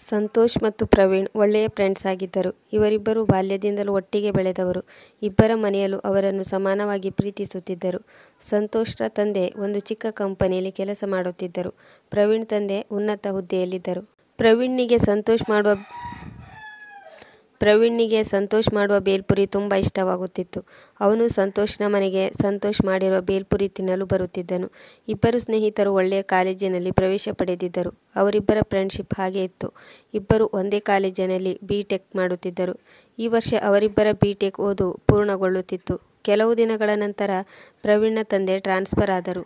ಸಂತೋಷ್ ಮತ್ತು ಪ್ರವೀಣ್ ಒಳ್ಳೆಯ ಫ್ರೆಂಡ್ಸ್ ಆಗಿದ್ದರು. ಇವರಿಬ್ಬರು ಬಾಲ್ಯದಿಂದಲೂ ಒಟ್ಟಿಗೆ ಬೆಳೆದವರು. ಇಬ್ಬರ ಮನೆಯಲ್ಲೂ ಅವರನ್ನು ಸಮಾನವಾಗಿ ಪ್ರೀತಿಸುತ್ತಿದ್ದರು. ಸಂತೋಷ್ರ ತಂದೆ ಒಂದು ಚಿಕ್ಕ ಕಂಪನಿಯಲ್ಲಿ ಕೆಲಸ ಮಾಡುತ್ತಿದ್ದರು. ಪ್ರವೀಣ್ ತಂದೆ ಉನ್ನತ ಹುದ್ದೆಯಲ್ಲಿದ್ದರು. ಪ್ರವೀಣ್ನಿಗೆ ಸಂತೋಷ್ ಮಾಡುವ ಬೇಲ್ಪುರಿ ತುಂಬ ಇಷ್ಟವಾಗುತ್ತಿತ್ತು. ಅವನು ಸಂತೋಷ್ನ ಮನೆಗೆ ಸಂತೋಷ್ ಮಾಡಿರುವ ಬೇಲ್ಪುರಿ ತಿನ್ನಲು ಬರುತ್ತಿದ್ದನು. ಇಬ್ಬರು ಸ್ನೇಹಿತರು ಒಳ್ಳೆಯ ಕಾಲೇಜಿನಲ್ಲಿ ಪ್ರವೇಶ ಪಡೆದಿದ್ದರು. ಅವರಿಬ್ಬರ ಫ್ರೆಂಡ್ಶಿಪ್ ಹಾಗೆ ಇತ್ತು. ಇಬ್ಬರು ಒಂದೇ ಕಾಲೇಜಿನಲ್ಲಿ ಬಿ.ಟೆಕ್ ಮಾಡುತ್ತಿದ್ದರು. ಈ ವರ್ಷ ಅವರಿಬ್ಬರ ಬಿ.ಟೆಕ್ ಓದು ಪೂರ್ಣಗೊಳ್ಳುತ್ತಿತ್ತು. ಕೆಲವು ದಿನಗಳ ನಂತರ ಪ್ರವೀಣ್ನ ತಂದೆ ಟ್ರಾನ್ಸ್ಫರ್ ಆದರು.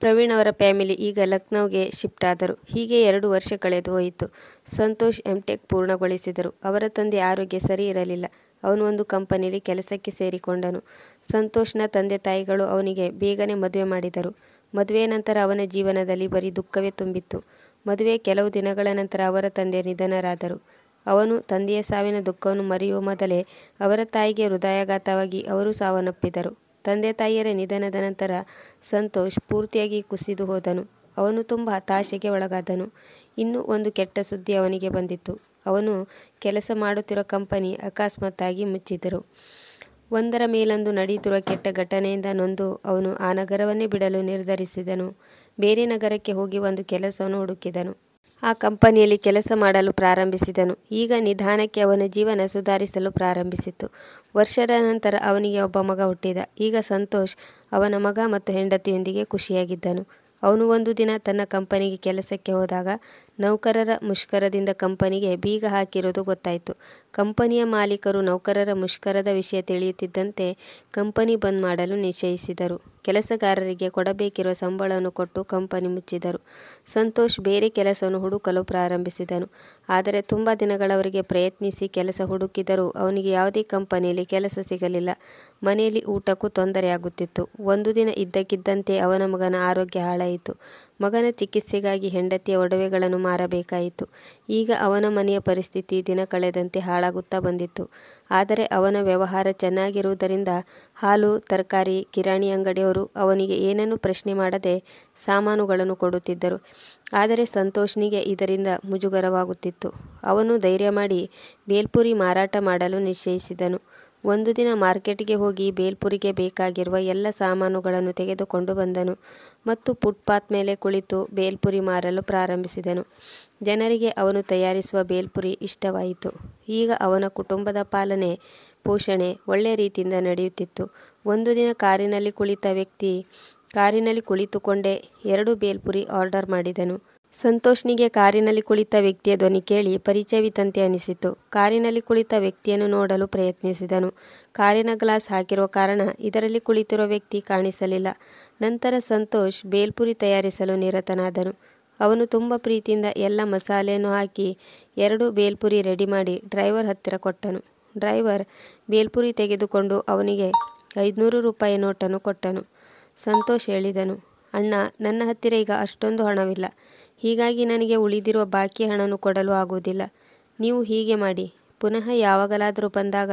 ಪ್ರವೀಣ್ ಅವರ ಫ್ಯಾಮಿಲಿ ಈಗ ಲಕ್ನೌಗೆ ಶಿಫ್ಟ್ ಆದರು. ಹೀಗೆ 2 ವರ್ಷ ಕಳೆದು ಹೋಯಿತು. ಸಂತೋಷ್ ಎಂ.ಟೆಕ್ ಪೂರ್ಣಗೊಳಿಸಿದರು. ಅವರ ತಂದೆ ಆರೋಗ್ಯ ಸರಿ ಇರಲಿಲ್ಲ. ಅವನು ಒಂದು ಕಂಪನಿಯಲ್ಲಿ ಕೆಲಸಕ್ಕೆ ಸೇರಿಕೊಂಡನು. ಸಂತೋಷ್ನ ತಂದೆ ತಾಯಿಗಳು ಅವನಿಗೆ ಬೇಗನೆ ಮದುವೆ ಮಾಡಿದರು. ಮದುವೆಯ ನಂತರ ಅವನ ಜೀವನದಲ್ಲಿ ಬರೀ ದುಃಖವೇ ತುಂಬಿತ್ತು. ಮದುವೆಯ ಕೆಲವು ದಿನಗಳ ನಂತರ ಅವರ ತಂದೆ ನಿಧನರಾದರು. ಅವನು ತಂದೆಯ ಸಾವಿನ ದುಃಖವನ್ನು ಮರೆಯುವ ಮೊದಲೇ ಅವರ ತಾಯಿಗೆ ಹೃದಯಾಘಾತವಾಗಿ ಅವರು ಸಾವನ್ನಪ್ಪಿದರು. ತಂದೆ ತಾಯಿಯರ ನಿಧನದ ನಂತರ ಸಂತೋಷ್ ಪೂರ್ತಿಯಾಗಿ ಕುಸಿದು ಹೋದನು. ಅವನು ತುಂಬ ಹತಾಶೆಗೆ ಒಳಗಾದನು. ಇನ್ನೂ ಒಂದು ಕೆಟ್ಟ ಸುದ್ದಿ ಅವನಿಗೆ ಬಂದಿತ್ತು. ಅವನು ಕೆಲಸ ಮಾಡುತ್ತಿರುವ ಕಂಪನಿ ಅಕಸ್ಮಾತ್ತಾಗಿ ಮುಚ್ಚಿದರು. ಒಂದರ ಮೇಲೊಂದು ನಡೆಯುತ್ತಿರುವ ಕೆಟ್ಟ ಘಟನೆಯಿಂದ ನೊಂದು ಅವನು ಆ ನಗರವನ್ನೇ ಬಿಡಲು ನಿರ್ಧರಿಸಿದನು. ಬೇರೆ ನಗರಕ್ಕೆ ಹೋಗಿ ಒಂದು ಕೆಲಸವನ್ನು ಹುಡುಕಿದನು. ಆ ಕಂಪನಿಯಲ್ಲಿ ಕೆಲಸ ಮಾಡಲು ಪ್ರಾರಂಭಿಸಿದನು. ಈಗ ನಿಧಾನಕ್ಕೆ ಅವನ ಜೀವನ ಸುಧಾರಿಸಲು ಪ್ರಾರಂಭಿಸಿತು. ವರ್ಷದ ನಂತರ ಅವನಿಗೆ ಒಬ್ಬ ಮಗ ಹುಟ್ಟಿದ. ಈಗ ಸಂತೋಷ್ ಅವನ ಮಗ ಮತ್ತು ಹೆಂಡತಿಯೊಂದಿಗೆ ಖುಷಿಯಾಗಿದ್ದನು. ಅವನು ಒಂದು ದಿನ ತನ್ನ ಕಂಪನಿಗೆ ಕೆಲಸಕ್ಕೆ ಹೋದಾಗ ನೌಕರರ ಮುಷ್ಕರದಿಂದ ಕಂಪನಿಗೆ ಬೀಗ ಹಾಕಿರುವುದು ಗೊತ್ತಾಯಿತು. ಕಂಪನಿಯ ಮಾಲೀಕರು ನೌಕರರ ಮುಷ್ಕರದ ವಿಷಯ ತಿಳಿಯುತ್ತಿದ್ದಂತೆ ಕಂಪನಿ ಬಂದ್ ಮಾಡಲು ನಿಶ್ಚಯಿಸಿದರು. ಕೆಲಸಗಾರರಿಗೆ ಕೊಡಬೇಕಿರುವ ಸಂಬಳವನ್ನು ಕೊಟ್ಟು ಕಂಪನಿ ಮುಚ್ಚಿದರು. ಸಂತೋಷ್ ಬೇರೆ ಕೆಲಸವನ್ನು ಹುಡುಕಲು ಪ್ರಾರಂಭಿಸಿದನು. ಆದರೆ ತುಂಬ ದಿನಗಳವರೆಗೆ ಪ್ರಯತ್ನಿಸಿ ಕೆಲಸ ಹುಡುಕಿದರೂ ಅವನಿಗೆ ಯಾವುದೇ ಕಂಪನಿಯಲ್ಲಿ ಕೆಲಸ ಸಿಗಲಿಲ್ಲ. ಮನೆಯಲ್ಲಿ ಊಟಕ್ಕೂ ತೊಂದರೆಯಾಗುತ್ತಿತ್ತು. ಒಂದು ದಿನ ಇದ್ದಕ್ಕಿದ್ದಂತೆ ಅವನ ಮಗನ ಆರೋಗ್ಯ ಹಾಳಾಯಿತು. ಮಗನ ಚಿಕಿತ್ಸೆಗಾಗಿ ಹೆಂಡತಿಯ ಒಡವೆಗಳನ್ನು ಮಾರಬೇಕಾಯಿತು. ಈಗ ಅವನ ಮನೆಯ ಪರಿಸ್ಥಿತಿ ದಿನ ಕಳೆದಂತೆ ಹಾಳಾಗುತ್ತಾ ಬಂದಿತ್ತು. ಆದರೆ ಅವನ ವ್ಯವಹಾರ ಚೆನ್ನಾಗಿರುವುದರಿಂದ ಹಾಲು, ತರಕಾರಿ, ಕಿರಾಣಿ ಅಂಗಡಿಯವರು ಅವನಿಗೆ ಏನನ್ನೂ ಪ್ರಶ್ನೆ ಮಾಡದೆ ಸಾಮಾನುಗಳನ್ನು ಕೊಡುತ್ತಿದ್ದರು. ಆದರೆ ಸಂತೋಷ್ನಿಗೆ ಇದರಿಂದ ಮುಜುಗರವಾಗುತ್ತಿತ್ತು. ಅವನು ಧೈರ್ಯ ಮಾಡಿ ಬೇಲ್ಪುರಿ ಮಾರಾಟ ಮಾಡಲು ನಿಶ್ಚಯಿಸಿದನು. ಒಂದು ದಿನ ಮಾರ್ಕೆಟ್ಗೆ ಹೋಗಿ ಬೇಲ್ಪುರಿಗೆ ಬೇಕಾಗಿರುವ ಎಲ್ಲ ಸಾಮಾನುಗಳನ್ನು ತೆಗೆದುಕೊಂಡು ಬಂದನು ಮತ್ತು ಫುಟ್ಪಾತ್ ಮೇಲೆ ಕುಳಿತು ಬೇಲ್ಪುರಿ ಮಾರಲು ಪ್ರಾರಂಭಿಸಿದನು. ಜನರಿಗೆ ಅವನು ತಯಾರಿಸುವ ಬೇಲ್ಪುರಿ ಇಷ್ಟವಾಯಿತು. ಈಗ ಅವನ ಕುಟುಂಬದ ಪಾಲನೆ, ಪೋಷಣೆ ಒಳ್ಳೆಯ ರೀತಿಯಿಂದ ನಡೆಯುತ್ತಿತ್ತು. ಒಂದು ದಿನ ಕಾರಿನಲ್ಲಿ ಕುಳಿತುಕೊಂಡೇ 2 ಬೇಲ್ಪುರಿ ಆರ್ಡರ್ ಮಾಡಿದನು. ಸಂತೋಷ್ನಿಗೆ ಕಾರಿನಲ್ಲಿ ಕುಳಿತ ವ್ಯಕ್ತಿಯ ಧ್ವನಿ ಕೇಳಿ ಪರಿಚಯವಿದ್ದಂತೆ ಅನಿಸಿತು. ಕಾರಿನಲ್ಲಿ ಕುಳಿತ ವ್ಯಕ್ತಿಯನ್ನು ನೋಡಲು ಪ್ರಯತ್ನಿಸಿದನು. ಕಾರಿನ ಗ್ಲಾಸ್ ಹಾಕಿರುವ ಕಾರಣ ಇದರಲ್ಲಿ ಕುಳಿತಿರುವ ವ್ಯಕ್ತಿ ಕಾಣಿಸಲಿಲ್ಲ. ನಂತರ ಸಂತೋಷ್ ಬೇಲ್ಪುರಿ ತಯಾರಿಸಲು ನಿರತನಾದನು. ಅವನು ತುಂಬ ಪ್ರೀತಿಯಿಂದ ಎಲ್ಲ ಮಸಾಲೆಯನ್ನು ಹಾಕಿ 2 ಬೇಲ್ಪುರಿ ರೆಡಿ ಮಾಡಿ ಡ್ರೈವರ್ ಹತ್ತಿರ ಕೊಟ್ಟನು. ಡ್ರೈವರ್ ಬೇಲ್ಪುರಿ ತೆಗೆದುಕೊಂಡು ಅವನಿಗೆ 500 ರೂಪಾಯಿ ನೋಟನ್ನು ಕೊಟ್ಟನು. ಸಂತೋಷ್ ಹೇಳಿದನು, ಅಣ್ಣ, ನನ್ನ ಹತ್ತಿರ ಈಗ ಅಷ್ಟೊಂದು ಹಣವಿಲ್ಲ. ಹೀಗಾಗಿ ನನಗೆ ಉಳಿದಿರುವ ಬಾಕಿ ಹಣವನ್ನು ಕೊಡಲು ಆಗುವುದಿಲ್ಲ. ನೀವು ಹೀಗೆ ಮಾಡಿ, ಪುನಃ ಯಾವಾಗಲಾದರೂ ಬಂದಾಗ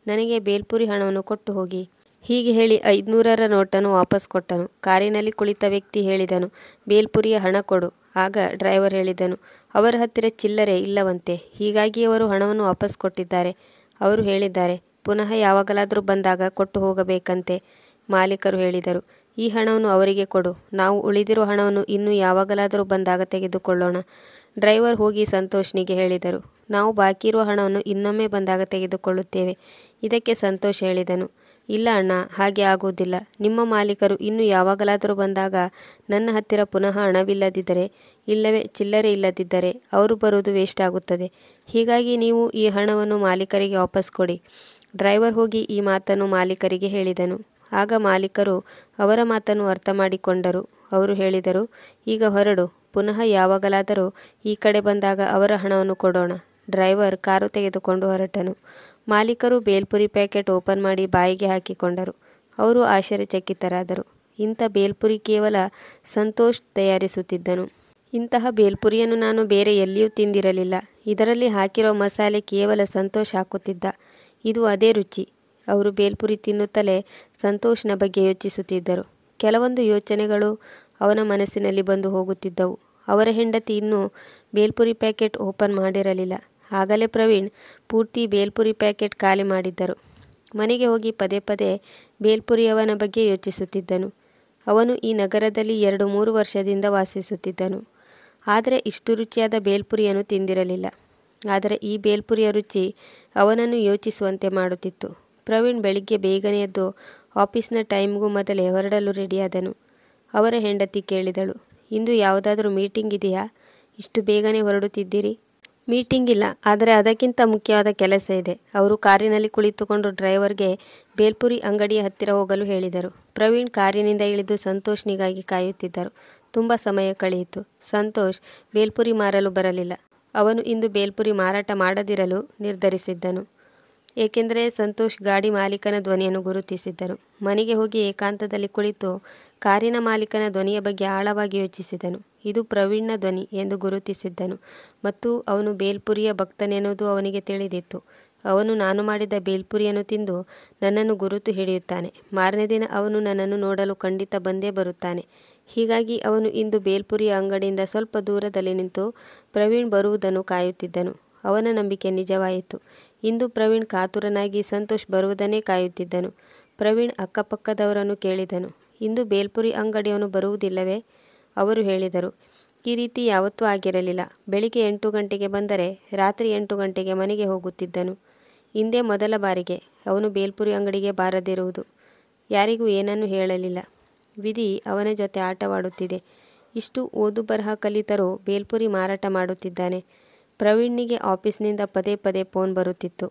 ನನಗೆ ಬೇಲ್ಪುರಿ ಹಣವನ್ನು ಕೊಟ್ಟು ಹೋಗಿ. ಹೀಗೆ ಹೇಳಿ 500ರ ನೋಟನ್ನು ವಾಪಸ್ ಕೊಟ್ಟನು. ಕಾರಿನಲ್ಲಿ ಕುಳಿತ ವ್ಯಕ್ತಿ ಹೇಳಿದನು, ಬೇಲ್ಪುರಿಯ ಹಣ ಕೊಡು. ಆಗ ಡ್ರೈವರ್ ಹೇಳಿದನು, ಅವರ ಹತ್ತಿರ ಚಿಲ್ಲರೆ ಇಲ್ಲವಂತೆ, ಹೀಗಾಗಿ ಅವರು ಹಣವನ್ನು ವಾಪಸ್ ಕೊಟ್ಟಿದ್ದಾರೆ. ಅವರು ಹೇಳಿದ್ದಾರೆ, ಪುನಃ ಯಾವಾಗಲಾದರೂ ಬಂದಾಗ ಕೊಟ್ಟು ಹೋಗಬೇಕಂತೆ. ಮಾಲೀಕರು ಹೇಳಿದರು, ಈ ಹಣವನ್ನು ಅವರಿಗೆ ಕೊಡು. ನಾವು ಉಳಿದಿರುವ ಹಣವನ್ನು ಇನ್ನು ಯಾವಾಗಲಾದರೂ ಬಂದಾಗ ತೆಗೆದುಕೊಳ್ಳೋಣ. ಡ್ರೈವರ್ ಹೋಗಿ ಸಂತೋಷ್ನಿಗೆ ಹೇಳಿದರು, ನಾವು ಬಾಕಿ ಇರುವ ಹಣವನ್ನು ಇನ್ನೊಮ್ಮೆ ಬಂದಾಗ ತೆಗೆದುಕೊಳ್ಳುತ್ತೇವೆ. ಇದಕ್ಕೆ ಸಂತೋಷ್ ಹೇಳಿದನು, ಇಲ್ಲ ಅಣ್ಣ, ಹಾಗೆ ಆಗುವುದಿಲ್ಲ. ನಿಮ್ಮ ಮಾಲೀಕರು ಇನ್ನು ಯಾವಾಗಲಾದರೂ ಬಂದಾಗ ನನ್ನ ಹತ್ತಿರ ಪುನಃ ಹಣವಿಲ್ಲದಿದ್ದರೆ, ಇಲ್ಲವೇ ಚಿಲ್ಲರೆ ಇಲ್ಲದಿದ್ದರೆ ಅವರು ಬರುವುದು ವೇಸ್ಟ್ ಆಗುತ್ತದೆ. ಹೀಗಾಗಿ ನೀವು ಈ ಹಣವನ್ನು ಮಾಲೀಕರಿಗೆ ವಾಪಸ್ ಕೊಡಿ. ಡ್ರೈವರ್ ಹೋಗಿ ಈ ಮಾತನ್ನು ಮಾಲೀಕರಿಗೆ ಹೇಳಿದನು. ಆಗ ಮಾಲೀಕರು ಅವರ ಮಾತನ್ನು ಅರ್ಥ ಮಾಡಿಕೊಂಡರು. ಅವರು ಹೇಳಿದರು, ಈಗ ಹೊರಡು. ಪುನಃ ಯಾವಾಗಲಾದರೂ ಈ ಕಡೆ ಬಂದಾಗ ಅವರ ಹಣವನ್ನು ಕೊಡೋಣ. ಡ್ರೈವರ್ ಕಾರು ತೆಗೆದುಕೊಂಡು ಹೊರಟನು. ಮಾಲೀಕರು ಬೇಲ್ಪುರಿ ಪ್ಯಾಕೆಟ್ ಓಪನ್ ಮಾಡಿ ಬಾಯಿಗೆ ಹಾಕಿಕೊಂಡರು. ಅವರು ಆಶ್ಚರ್ಯಚಕಿತರಾದರು. ಇಂಥ ಬೇಲ್ಪುರಿ ಕೇವಲ ಸಂತೋಷ್ ತಯಾರಿಸುತ್ತಿದ್ದನು. ಇಂತಹ ಬೇಲ್ಪುರಿಯನ್ನು ನಾನು ಬೇರೆ ಎಲ್ಲಿಯೂ ತಿಂದಿರಲಿಲ್ಲ. ಇದರಲ್ಲಿ ಹಾಕಿರುವ ಮಸಾಲೆ ಕೇವಲ ಸಂತೋಷ್ ಹಾಕುತ್ತಿದ್ದ. ಇದು ಅದೇ ರುಚಿ. ಅವರು ಬೇಲ್ಪುರಿ ತಿನ್ನುತ್ತಲೇ ಸಂತೋಷ್ನ ಬಗ್ಗೆ ಯೋಚಿಸುತ್ತಿದ್ದರು. ಕೆಲವೊಂದು ಯೋಚನೆಗಳು ಅವನ ಮನಸ್ಸಿನಲ್ಲಿ ಬಂದು ಹೋಗುತ್ತಿದ್ದವು. ಅವರ ಹೆಂಡತಿ ಇನ್ನೂ ಬೇಲ್ಪುರಿ ಪ್ಯಾಕೆಟ್ ಓಪನ್ ಮಾಡಿರಲಿಲ್ಲ. ಆಗಲೇ ಪ್ರವೀಣ್ ಪೂರ್ತಿ ಬೇಲ್ಪುರಿ ಪ್ಯಾಕೆಟ್ ಖಾಲಿ ಮಾಡಿದ್ದರು. ಮನೆಗೆ ಹೋಗಿ ಪದೇ ಪದೇ ಬೇಲ್ಪುರಿಯವನ ಬಗ್ಗೆ ಯೋಚಿಸುತ್ತಿದ್ದನು. ಅವನು ಈ ನಗರದಲ್ಲಿ 2-3 ವರ್ಷದಿಂದ ವಾಸಿಸುತ್ತಿದ್ದನು. ಆದರೆ ಇಷ್ಟು ರುಚಿಯಾದ ಬೇಲ್ಪುರಿಯನ್ನು ತಿಂದಿರಲಿಲ್ಲ. ಆದರೆ ಈ ಬೇಲ್ಪುರಿಯ ರುಚಿ ಅವನನ್ನು ಯೋಚಿಸುವಂತೆ ಮಾಡುತ್ತಿತ್ತು. ಪ್ರವೀಣ್ ಬೆಳಿಗ್ಗೆ ಬೇಗನೆ ಎದ್ದು ಆಫೀಸ್ನ ಟೈಮ್ಗೂ ಮೊದಲೇ ಹೊರಡಲು ರೆಡಿಯಾದನು. ಅವರ ಹೆಂಡತಿ ಕೇಳಿದಳು, ಇಂದು ಯಾವುದಾದ್ರೂ ಮೀಟಿಂಗ್ ಇದೆಯಾ? ಇಷ್ಟು ಬೇಗನೆ ಹೊರಡುತ್ತಿದ್ದೀರಿ? ಮೀಟಿಂಗ್ ಇಲ್ಲ, ಆದರೆ ಅದಕ್ಕಿಂತ ಮುಖ್ಯವಾದ ಕೆಲಸ ಇದೆ. ಅವರು ಕಾರಿನಲ್ಲಿ ಕುಳಿತುಕೊಂಡು ಡ್ರೈವರ್ಗೆ ಬೇಲ್ಪುರಿ ಅಂಗಡಿಯ ಹತ್ತಿರ ಹೋಗಲು ಹೇಳಿದರು. ಪ್ರವೀಣ್ ಕಾರಿನಿಂದ ಇಳಿದು ಸಂತೋಷ್ನಿಗಾಗಿ ಕಾಯುತ್ತಿದ್ದರು. ತುಂಬ ಸಮಯ ಕಳೆಯಿತು. ಸಂತೋಷ್ ಬೇಲ್ಪುರಿ ಮಾರಲು ಬರಲಿಲ್ಲ. ಅವನು ಇಂದು ಬೇಲ್ಪುರಿ ಮಾರಾಟ ಮಾಡದಿರಲು ನಿರ್ಧರಿಸಿದ್ದನು. ಏಕೆಂದರೆ ಸಂತೋಷ್ ಗಾಡಿ ಮಾಲೀಕನ ಧ್ವನಿಯನ್ನು ಗುರುತಿಸಿದ್ದನು. ಮನೆಗೆ ಹೋಗಿ ಏಕಾಂತದಲ್ಲಿ ಕುಳಿತು ಕಾರಿನ ಮಾಲೀಕನ ಧ್ವನಿಯ ಬಗ್ಗೆ ಆಳವಾಗಿ ಯೋಚಿಸಿದನು. ಇದು ಪ್ರವೀಣ್ನ ಧ್ವನಿ ಎಂದು ಗುರುತಿಸಿದ್ದನು ಮತ್ತು ಅವನು ಬೇಲ್ಪುರಿಯ ಭಕ್ತನೆನ್ನುವುದು ಅವನಿಗೆ ತಿಳಿದಿತ್ತು. ಅವನು ನಾನು ಮಾಡಿದ ಬೇಲ್ಪುರಿಯನ್ನು ತಿಂದು ನನ್ನನ್ನು ಗುರುತು ಹಿಡಿಯುತ್ತಾನೆ. ಮಾರನೇ ದಿನ ಅವನು ನನ್ನನ್ನು ನೋಡಲು ಖಂಡಿತ ಬಂದೇ ಬರುತ್ತಾನೆ. ಹೀಗಾಗಿ ಅವನು ಇಂದು ಬೇಲ್ಪುರಿಯ ಅಂಗಡಿಯಿಂದ ಸ್ವಲ್ಪ ದೂರದಲ್ಲಿ ನಿಂತು ಪ್ರವೀಣ್ ಬರುವುದನ್ನು ಕಾಯುತ್ತಿದ್ದನು. ಅವನ ನಂಬಿಕೆ ನಿಜವಾಯಿತು. ಇಂದು ಪ್ರವೀಣ್ ಕಾತುರನಾಗಿ ಸಂತೋಷ್ ಬರುವುದನ್ನೇ ಕಾಯುತ್ತಿದ್ದನು. ಪ್ರವೀಣ್ ಅಕ್ಕಪಕ್ಕದವರನ್ನು ಕೇಳಿದನು, ಇಂದು ಬೇಲ್ಪುರಿ ಅಂಗಡಿಯವನು ಬರುವುದಿಲ್ಲವೇ? ಅವರು ಹೇಳಿದರು, ಈ ರೀತಿ ಯಾವತ್ತೂ ಆಗಿರಲಿಲ್ಲ. ಬೆಳಿಗ್ಗೆ 8 ಗಂಟೆಗೆ ಬಂದರೆ ರಾತ್ರಿ 8 ಗಂಟೆಗೆ ಮನೆಗೆ ಹೋಗುತ್ತಿದ್ದನು. ಇಂದೇ ಮೊದಲ ಬಾರಿಗೆ ಅವನು ಬೇಲ್ಪುರಿ ಅಂಗಡಿಗೆ ಬಾರದಿರುವುದು. ಯಾರಿಗೂ ಏನನ್ನೂ ಹೇಳಲಿಲ್ಲ. ವಿಧಿ ಅವನ ಜೊತೆ ಆಟವಾಡುತ್ತಿದೆ. ಇಷ್ಟು ಓದು ಬರಹ ಕಲಿತರೂ ಬೇಲ್ಪುರಿ ಮಾರಾಟ ಮಾಡುತ್ತಿದ್ದಾನೆ. ಪ್ರವೀಣ್ನಿಗೆ ಆಫೀಸ್ನಿಂದ ಪದೇ ಪದೇ ಫೋನ್ ಬರುತ್ತಿತ್ತು.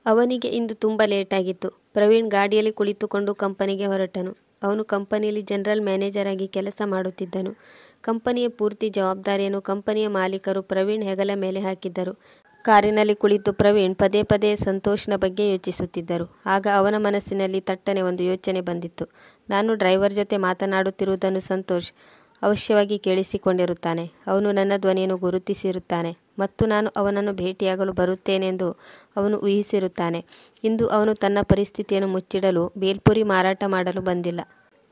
ಅವನಿಗೆ ಇಂದು ತುಂಬ ಲೇಟಾಗಿತ್ತು. ಪ್ರವೀಣ್ ಗಾಡಿಯಲ್ಲಿ ಕುಳಿತುಕೊಂಡು ಕಂಪನಿಗೆ ಹೊರಟನು. ಅವನು ಕಂಪನಿಯಲ್ಲಿ ಜನರಲ್ ಮ್ಯಾನೇಜರ್ ಆಗಿ ಕೆಲಸ ಮಾಡುತ್ತಿದ್ದನು. ಕಂಪನಿಯ ಪೂರ್ತಿ ಜವಾಬ್ದಾರಿಯನ್ನು ಕಂಪನಿಯ ಮಾಲೀಕರು ಪ್ರವೀಣ್ ಹೆಗಲ ಮೇಲೆ ಹಾಕಿದ್ದರು. ಕಾರಿನಲ್ಲಿ ಕುಳಿತು ಪ್ರವೀಣ್ ಪದೇ ಪದೇ ಸಂತೋಷ್ನ ಬಗ್ಗೆ ಯೋಚಿಸುತ್ತಿದ್ದರು. ಆಗ ಅವನ ಮನಸ್ಸಿನಲ್ಲಿ ತಟ್ಟನೆ ಒಂದು ಯೋಚನೆ ಬಂದಿತ್ತು. ನಾನು ಡ್ರೈವರ್ ಜೊತೆ ಮಾತನಾಡುತ್ತಿರುವುದನ್ನು ಸಂತೋಷ್ ಅವಶ್ಯವಾಗಿ ಕೇಳಿಸಿಕೊಂಡಿರುತ್ತಾನೆ. ಅವನು ನನ್ನ ಧ್ವನಿಯನ್ನು ಗುರುತಿಸಿರುತ್ತಾನೆ ಮತ್ತು ನಾನು ಅವನನ್ನು ಭೇಟಿಯಾಗಲು ಬರುತ್ತೇನೆಂದು ಅವನು ಊಹಿಸಿರುತ್ತಾನೆ. ಇಂದು ಅವನು ತನ್ನ ಪರಿಸ್ಥಿತಿಯನ್ನು ಮುಚ್ಚಿಡಲು ಬೇಲ್ಪುರಿ ಮಾರಾಟ ಮಾಡಲು ಬಂದಿಲ್ಲ.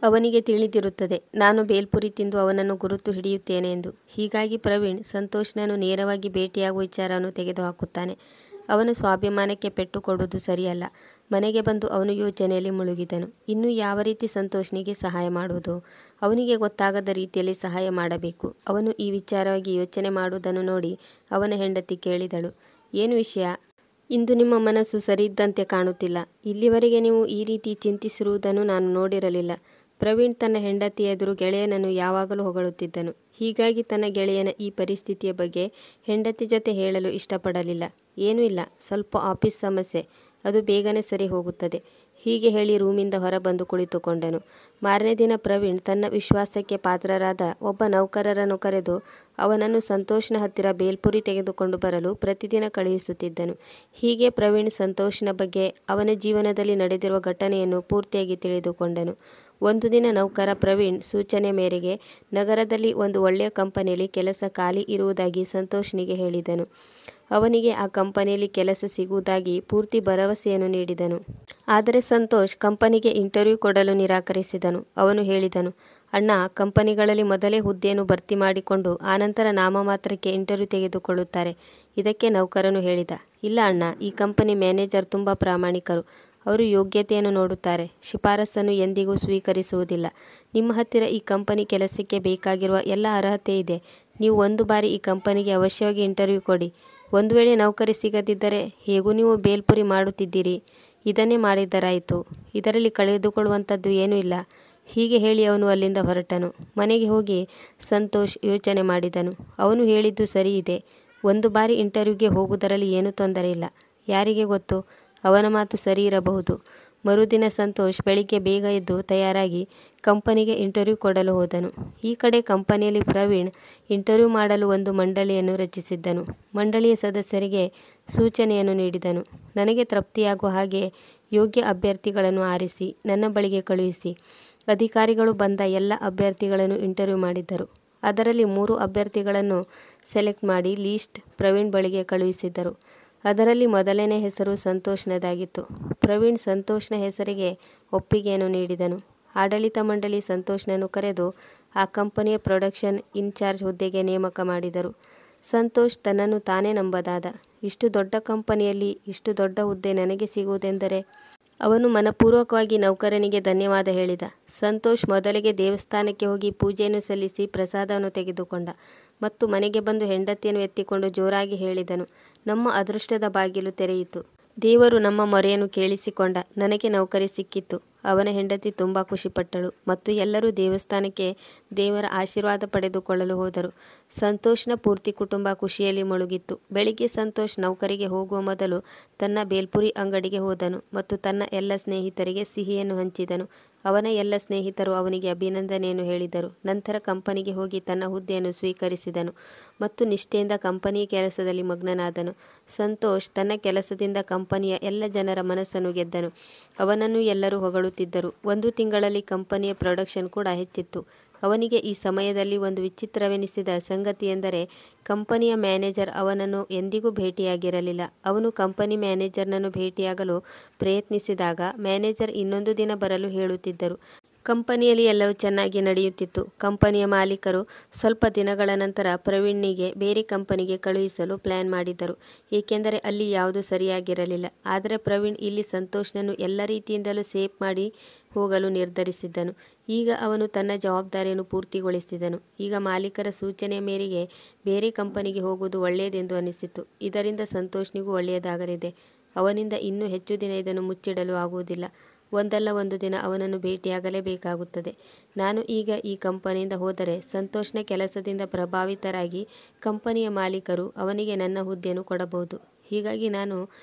ಅವನಿಗೆ ತಿಳಿದಿರುತ್ತದೆ ನಾನು ಬೇಲ್ಪುರಿ ತಿಂದು ಅವನನ್ನು ಗುರುತು ಹಿಡಿಯುತ್ತೇನೆ ಎಂದು. ಹೀಗಾಗಿ ಪ್ರವೀಣ್ ಸಂತೋಷ್ನನ್ನು ನೇರವಾಗಿ ಭೇಟಿಯಾಗುವ ವಿಚಾರವನ್ನು ತೆಗೆದುಹಾಕುತ್ತಾನೆ. ಅವನ ಸ್ವಾಭಿಮಾನಕ್ಕೆ ಪೆಟ್ಟು ಕೊಡುವುದು ಸರಿಯಲ್ಲ. ಮನೆಗೆ ಬಂದು ಅವನು ಯೋಚನೆಯಲ್ಲಿ ಮುಳುಗಿದನು. ಇನ್ನು ಯಾವ ರೀತಿ ಸಂತೋಷ್ನಿಗೆ ಸಹಾಯ ಮಾಡುವುದು? ಅವನಿಗೆ ಗೊತ್ತಾಗದ ರೀತಿಯಲ್ಲಿ ಸಹಾಯ ಮಾಡಬೇಕು. ಅವನು ಈ ವಿಚಾರವಾಗಿ ಯೋಚನೆ ಮಾಡುವುದನ್ನು ನೋಡಿ ಅವನ ಹೆಂಡತಿ ಕೇಳಿದಳು, ಏನು ವಿಷಯ? ಇಂದು ನಿಮ್ಮ ಮನಸ್ಸು ಸರಿಯಿದ್ದಂತೆ ಕಾಣುತ್ತಿಲ್ಲ. ಇಲ್ಲಿವರೆಗೆ ನೀವು ಈ ರೀತಿ ಚಿಂತಿಸಿರುವುದನ್ನು ನಾನು ನೋಡಿರಲಿಲ್ಲ. ಪ್ರವೀಣ್ ತನ್ನ ಹೆಂಡತಿಯ ಎದುರು ಗೆಳೆಯನನ್ನು ಯಾವಾಗಲೂ ಹೊಗಳುತ್ತಿದ್ದನು. ಹೀಗಾಗಿ ತನ್ನ ಗೆಳೆಯನ ಈ ಪರಿಸ್ಥಿತಿಯ ಬಗ್ಗೆ ಹೆಂಡತಿ ಜೊತೆ ಹೇಳಲು ಇಷ್ಟಪಡಲಿಲ್ಲ. ಏನೂ ಇಲ್ಲ, ಸ್ವಲ್ಪ ಆಫೀಸ್ ಸಮಸ್ಯೆ, ಅದು ಬೇಗನೆ ಸರಿ ಹೋಗುತ್ತದೆ. ಹೀಗೆ ಹೇಳಿ ರೂಮಿಂದ ಹೊರಬಂದು ಕುಳಿತುಕೊಂಡನು. ಮಾರನೇ ದಿನ ಪ್ರವೀಣ್ ತನ್ನ ವಿಶ್ವಾಸಕ್ಕೆ ಪಾತ್ರರಾದ ಒಬ್ಬ ನೌಕರರನ್ನು ಕರೆದು ಅವನನ್ನು ಸಂತೋಷ್ನ ಹತ್ತಿರ ಬೇಲ್ಪುರಿ ತೆಗೆದುಕೊಂಡು ಬರಲು ಪ್ರತಿದಿನ ಕಳುಹಿಸುತ್ತಿದ್ದನು. ಹೀಗೆ ಪ್ರವೀಣ್ ಸಂತೋಷ್ನ ಬಗ್ಗೆ ಅವನ ಜೀವನದಲ್ಲಿ ನಡೆದಿರುವ ಘಟನೆಯನ್ನು ಪೂರ್ತಿಯಾಗಿ ತಿಳಿದುಕೊಂಡನು. ಒಂದು ದಿನ ನೌಕರ ಪ್ರವೀಣ್ ಸೂಚನೆ ಮೇರೆಗೆ ನಗರದಲ್ಲಿ ಒಂದು ಒಳ್ಳೆಯ ಕಂಪನಿಯಲ್ಲಿ ಕೆಲಸ ಖಾಲಿ ಇರುವುದಾಗಿ ಸಂತೋಷ್ನಿಗೆ ಹೇಳಿದನು. ಅವನಿಗೆ ಆ ಕಂಪನಿಯಲ್ಲಿ ಕೆಲಸ ಸಿಗುವುದಾಗಿ ಪೂರ್ತಿ ಭರವಸೆಯನ್ನು ನೀಡಿದನು. ಆದರೆ ಸಂತೋಷ್ ಕಂಪನಿಗೆ ಇಂಟರ್ವ್ಯೂ ಕೊಡಲು ನಿರಾಕರಿಸಿದನು. ಅವನು ಹೇಳಿದನು, ಅಣ್ಣ, ಕಂಪನಿಗಳಲ್ಲಿ ಮೊದಲೇ ಹುದ್ದೆಯನ್ನು ಭರ್ತಿ ಮಾಡಿಕೊಂಡು ಆನಂತರ ನಾಮಮಾತ್ರಕ್ಕೆ ಇಂಟರ್ವ್ಯೂ ತೆಗೆದುಕೊಳ್ಳುತ್ತಾರೆ. ಇದಕ್ಕೆ ನೌಕರನು ಹೇಳಿದ, ಇಲ್ಲ ಅಣ್ಣ, ಈ ಕಂಪನಿ ಮ್ಯಾನೇಜರ್ ತುಂಬ ಪ್ರಾಮಾಣಿಕರು. ಅವರು ಯೋಗ್ಯತೆಯನ್ನು ನೋಡುತ್ತಾರೆ, ಶಿಫಾರಸನ್ನು ಎಂದಿಗೂ ಸ್ವೀಕರಿಸುವುದಿಲ್ಲ. ನಿಮ್ಮ ಹತ್ತಿರ ಈ ಕಂಪನಿ ಕೆಲಸಕ್ಕೆ ಬೇಕಾಗಿರುವ ಎಲ್ಲ ಅರ್ಹತೆ ಇದೆ. ನೀವು ಒಂದು ಬಾರಿ ಈ ಕಂಪನಿಗೆ ಅವಶ್ಯವಾಗಿ ಇಂಟರ್ವ್ಯೂ ಕೊಡಿ. ಒಂದು ವೇಳೆ ನೌಕರಿ ಸಿಗದಿದ್ದರೆ ಹೇಗೂ ನೀವು ಬೇಲ್ಪುರಿ ಮಾಡುತ್ತಿದ್ದೀರಿ, ಇದನ್ನೇ ಮಾಡಿದ್ದರಾಯಿತು. ಇದರಲ್ಲಿ ಕಳೆದುಕೊಳ್ಳುವಂಥದ್ದು ಏನೂ ಇಲ್ಲ. ಹೀಗೆ ಹೇಳಿ ಅವನು ಅಲ್ಲಿಂದ ಹೊರಟನು. ಮನೆಗೆ ಹೋಗಿ ಸಂತೋಷ್ ಯೋಚನೆ ಮಾಡಿದನು. ಅವನು ಹೇಳಿದ್ದು ಸರಿ ಇದೆ. ಒಂದು ಬಾರಿ ಇಂಟರ್ವ್ಯೂಗೆ ಹೋಗುವುದರಲ್ಲಿ ಏನೂ ತೊಂದರೆ ಇಲ್ಲ. ಯಾರಿಗೆ ಗೊತ್ತು, ಅವನ ಮಾತು ಸರಿ ಇರಬಹುದು. ಮರುದಿನ ಸಂತೋಷ್ ಬೆಳಿಗ್ಗೆ ಬೇಗ ಎದ್ದು ತಯಾರಾಗಿ ಕಂಪನಿಗೆ ಇಂಟರ್ವ್ಯೂ ಕೊಡಲು ಹೋದನು. ಈ ಕಡೆ ಕಂಪನಿಯಲ್ಲಿ ಪ್ರವೀಣ್ ಇಂಟರ್ವ್ಯೂ ಮಾಡಲು ಒಂದು ಮಂಡಳಿಯನ್ನು ರಚಿಸಿದ್ದನು. ಮಂಡಳಿಯ ಸದಸ್ಯರಿಗೆ ಸೂಚನೆಯನ್ನು ನೀಡಿದನು. ನನಗೆ ತೃಪ್ತಿಯಾಗುವ ಹಾಗೆ ಯೋಗ್ಯ ಅಭ್ಯರ್ಥಿಗಳನ್ನು ಆರಿಸಿ ನನ್ನ ಬಳಿಗೆ ಕಳುಹಿಸಿ. ಅಧಿಕಾರಿಗಳು ಬಂದ ಎಲ್ಲ ಅಭ್ಯರ್ಥಿಗಳನ್ನು ಇಂಟರ್ವ್ಯೂ ಮಾಡಿದ್ದರು. ಅದರಲ್ಲಿ 3 ಅಭ್ಯರ್ಥಿಗಳನ್ನು ಸೆಲೆಕ್ಟ್ ಮಾಡಿ ಲೀಸ್ಟ್ ಪ್ರವೀಣ್ ಬಳಿಗೆ ಕಳುಹಿಸಿದ್ದರು. ಅದರಲ್ಲಿ ಮೊದಲನೇ ಹೆಸರು ಸಂತೋಷ್ನದಾಗಿತ್ತು. ಪ್ರವೀಣ್ ಸಂತೋಷ್ನ ಹೆಸರಿಗೆ ಒಪ್ಪಿಗೆಯನ್ನು ನೀಡಿದನು. ಆಡಳಿತ ಮಂಡಳಿ ಸಂತೋಷ್ನನ್ನು ಕರೆದು ಆ ಕಂಪನಿಯ ಪ್ರೊಡಕ್ಷನ್ ಇನ್ಚಾರ್ಜ್ ಹುದ್ದೆಗೆ ನೇಮಕ ಮಾಡಿದರು. ಸಂತೋಷ್ ತನ್ನನ್ನು ತಾನೇ ನಂಬದಾದ. ಇಷ್ಟು ದೊಡ್ಡ ಕಂಪನಿಯಲ್ಲಿ ಇಷ್ಟು ದೊಡ್ಡ ಹುದ್ದೆ ನನಗೆ ಸಿಗುವುದೆಂದರೆ ಅವನು ಮನಪೂರ್ವಕವಾಗಿ ನೌಕರನಿಗೆ ಧನ್ಯವಾದ ಹೇಳಿದ. ಸಂತೋಷ್ ಮೊದಲಿಗೆ ದೇವಸ್ಥಾನಕ್ಕೆ ಹೋಗಿ ಪೂಜೆಯನ್ನು ಸಲ್ಲಿಸಿ ಪ್ರಸಾದವನ್ನು ತೆಗೆದುಕೊಂಡ ಮತ್ತು ಮನೆಗೆ ಬಂದು ಹೆಂಡತಿಯನ್ನು ಎತ್ತಿಕೊಂಡು ಜೋರಾಗಿ ಹೇಳಿದನು, ನಮ್ಮ ಅದೃಷ್ಟದ ಬಾಗಿಲು ತೆರೆಯಿತು. ದೇವರು ನಮ್ಮ ಮೊರೆಯನ್ನು ಕೇಳಿಸಿಕೊಂಡ. ನನಗೆ ನೌಕರಿ ಸಿಕ್ಕಿತು. ಅವನ ಹೆಂಡತಿ ತುಂಬ ಖುಷಿಪಟ್ಟಳು ಮತ್ತು ಎಲ್ಲರೂ ದೇವಸ್ಥಾನಕ್ಕೆ ದೇವರ ಆಶೀರ್ವಾದ ಪಡೆದುಕೊಳ್ಳಲು ಹೋದರು. ಸಂತೋಷ್ನ ಪೂರ್ತಿ ಕುಟುಂಬ ಖುಷಿಯಲ್ಲಿ ಮುಳುಗಿತ್ತು. ಬೆಳಿಗ್ಗೆ ಸಂತೋಷ್ ನೌಕರಿಗೆ ಹೋಗುವ ಮೊದಲು ತನ್ನ ಬೇಲ್ಪುರಿ ಅಂಗಡಿಗೆ ಹೋದನು ಮತ್ತು ತನ್ನ ಎಲ್ಲ ಸ್ನೇಹಿತರಿಗೆ ಸಿಹಿಯನ್ನು ಹಂಚಿದನು. ಅವನ ಎಲ್ಲ ಸ್ನೇಹಿತರು ಅವನಿಗೆ ಅಭಿನಂದನೆಯನ್ನು ಹೇಳಿದರು. ನಂತರ ಕಂಪನಿಗೆ ಹೋಗಿ ತನ್ನ ಹುದ್ದೆಯನ್ನು ಸ್ವೀಕರಿಸಿದನು ಮತ್ತು ನಿಷ್ಠೆಯಿಂದ ಕಂಪನಿಯ ಕೆಲಸದಲ್ಲಿ ಮಗ್ನನಾದನು. ಸಂತೋಷ್ ತನ್ನ ಕೆಲಸದಿಂದ ಕಂಪನಿಯ ಎಲ್ಲ ಜನರ ಮನಸ್ಸನ್ನು ಗೆದ್ದನು. ಅವನನ್ನು ಎಲ್ಲರೂ ಹೊಗಳುತ್ತಿದ್ದರು. 1 ತಿಂಗಳಲ್ಲಿ ಕಂಪನಿಯ ಪ್ರೊಡಕ್ಷನ್ ಕೂಡ ಹೆಚ್ಚಿತ್ತು. ಅವನಿಗೆ ಈ ಸಮಯದಲ್ಲಿ ಒಂದು ವಿಚಿತ್ರವೆನಿಸಿದ ಸಂಗತಿಯೆಂದರೆ ಕಂಪನಿಯ ಮ್ಯಾನೇಜರ್ ಅವನನ್ನು ಎಂದಿಗೂ ಭೇಟಿಯಾಗಿರಲಿಲ್ಲ. ಅವನು ಕಂಪನಿ ಮ್ಯಾನೇಜರ್ನನ್ನು ಭೇಟಿಯಾಗಲು ಪ್ರಯತ್ನಿಸಿದಾಗ ಮ್ಯಾನೇಜರ್ ಇನ್ನೊಂದು ದಿನ ಬರಲು ಹೇಳುತ್ತಿದ್ದರು. ಕಂಪನಿಯಲ್ಲಿ ಎಲ್ಲವೂ ಚೆನ್ನಾಗಿ ನಡೆಯುತ್ತಿತ್ತು. ಕಂಪನಿಯ ಮಾಲೀಕರು ಸ್ವಲ್ಪ ದಿನಗಳ ನಂತರ ಪ್ರವೀಣ್ನಿಗೆ ಬೇರೆ ಕಂಪನಿಗೆ ಕಳುಹಿಸಲು ಪ್ಲಾನ್ ಮಾಡಿದ್ದರು, ಏಕೆಂದರೆ ಅಲ್ಲಿ ಯಾವುದೂ ಸರಿಯಾಗಿರಲಿಲ್ಲ. ಆದರೆ ಪ್ರವೀಣ್ ಇಲ್ಲಿ ಸಂತೋಷ್ನನ್ನು ಎಲ್ಲ ರೀತಿಯಿಂದಲೂ ಸೇಫ್ ಮಾಡಿ ಹೋಗಲು ನಿರ್ಧರಿಸಿದ್ದನು. ಈಗ ಅವನು ತನ್ನ ಜವಾಬ್ದಾರಿಯನ್ನು ಪೂರ್ತಿಗೊಳಿಸಿದನು. ಈಗ ಮಾಲೀಕರ ಸೂಚನೆಯ ಮೇರೆಗೆ ಬೇರೆ ಕಂಪನಿಗೆ ಹೋಗುವುದು ಒಳ್ಳೆಯದೆಂದು ಅನಿಸಿತು. ಇದರಿಂದ ಸಂತೋಷ್ನಿಗೂ ಒಳ್ಳೆಯದಾಗಲಿದೆ. ಅವನಿಂದ ಇನ್ನೂ ಹೆಚ್ಚು ದಿನ ಇದನ್ನು ಮುಚ್ಚಿಡಲು ಆಗುವುದಿಲ್ಲ. ಒಂದಲ್ಲ ಒಂದು ದಿನ ಅವನನ್ನು ಭೇಟಿಯಾಗಲೇಬೇಕಾಗುತ್ತದೆ. ನಾನು ಈಗ ಈ ಕಂಪನಿಯಿಂದ ಹೋದರೆ ಸಂತೋಷ್ನ ಕೆಲಸದಿಂದ ಪ್ರಭಾವಿತರಾಗಿ ಕಂಪನಿಯ ಮಾಲೀಕರು ಅವನಿಗೆ ನನ್ನ ಹುದ್ದೆಯನ್ನು ಕೊಡಬಹುದು. ಹೀಗಾಗಿ ನಾನು